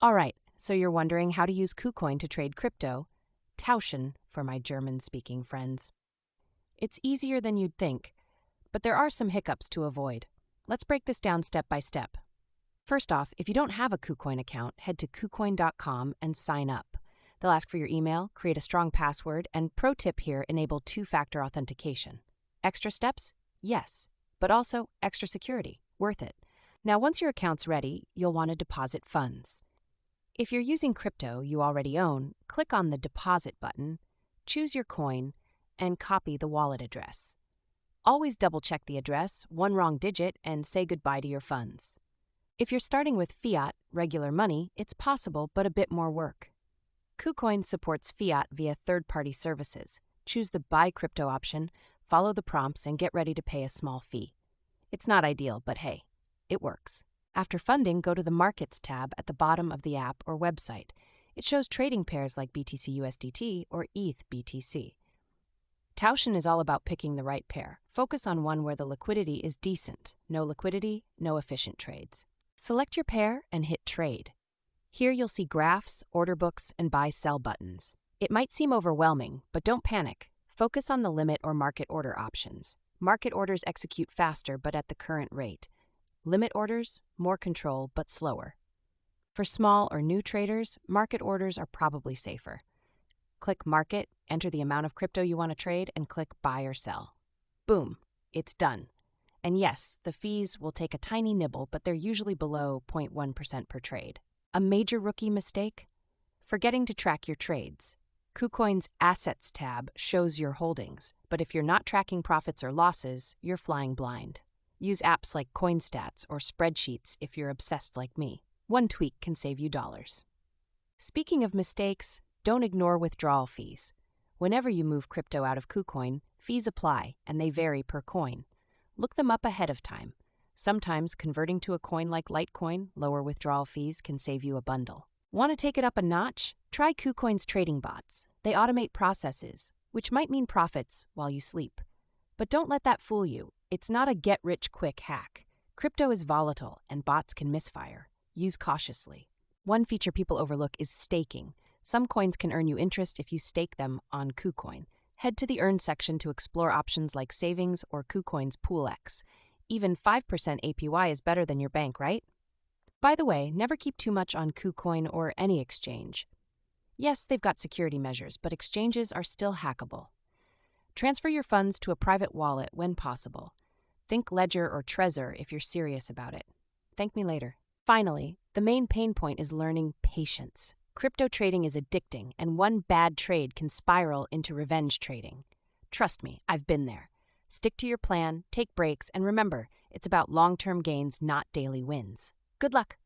All right, so you're wondering how to use Kucoin to trade crypto, Tauschen for my German-speaking friends. It's easier than you'd think, but there are some hiccups to avoid. Let's break this down step by step. First off, if you don't have a Kucoin account, head to kucoin.com and sign up. They'll ask for your email, create a strong password, and pro tip here, enable two-factor authentication. Extra steps? Yes, but also extra security. Worth it. Now, once your account's ready, you'll want to deposit funds. If you're using crypto you already own, click on the Deposit button, choose your coin, and copy the wallet address. Always double-check the address, one wrong digit, and say goodbye to your funds. If you're starting with fiat, regular money, it's possible but a bit more work. Kucoin supports fiat via third-party services. Choose the Buy Crypto option, follow the prompts, and get ready to pay a small fee. It's not ideal, but hey, it works. After funding, go to the Markets tab at the bottom of the app or website. It shows trading pairs like BTC/USDT or ETH/BTC. Tauschen is all about picking the right pair. Focus on one where the liquidity is decent. No liquidity, no efficient trades. Select your pair and hit Trade. Here you'll see graphs, order books, and buy-sell buttons. It might seem overwhelming, but don't panic. Focus on the limit or market order options. Market orders execute faster but at the current rate. Limit orders, more control but slower. For small or new traders, market orders are probably safer. Click Market, enter the amount of crypto you want to trade, and click Buy or Sell. Boom, it's done. And yes, the fees will take a tiny nibble, but they're usually below 0.1% per trade. A major rookie mistake? Forgetting to track your trades. Kucoin's Assets tab shows your holdings, but if you're not tracking profits or losses, you're flying blind. Use apps like CoinStats or spreadsheets if you're obsessed like me. One tweak can save you dollars. Speaking of mistakes, don't ignore withdrawal fees. Whenever you move crypto out of Kucoin, fees apply, and they vary per coin. Look them up ahead of time. Sometimes converting to a coin like Litecoin, lower withdrawal fees can save you a bundle. Want to take it up a notch? Try Kucoin's trading bots. They automate processes, which might mean profits while you sleep. But don't let that fool you. It's not a get-rich-quick hack. Crypto is volatile, and bots can misfire. Use cautiously. One feature people overlook is staking. Some coins can earn you interest if you stake them on Kucoin. Head to the Earn section to explore options like savings or Kucoin's PoolX. Even 5% APY is better than your bank, right? By the way, never keep too much on Kucoin or any exchange. Yes, they've got security measures, but exchanges are still hackable. Transfer your funds to a private wallet when possible. Think Ledger or Trezor if you're serious about it. Thank me later. Finally, the main pain point is learning patience. Crypto trading is addicting, and one bad trade can spiral into revenge trading. Trust me, I've been there. Stick to your plan, take breaks, and remember, it's about long-term gains, not daily wins. Good luck!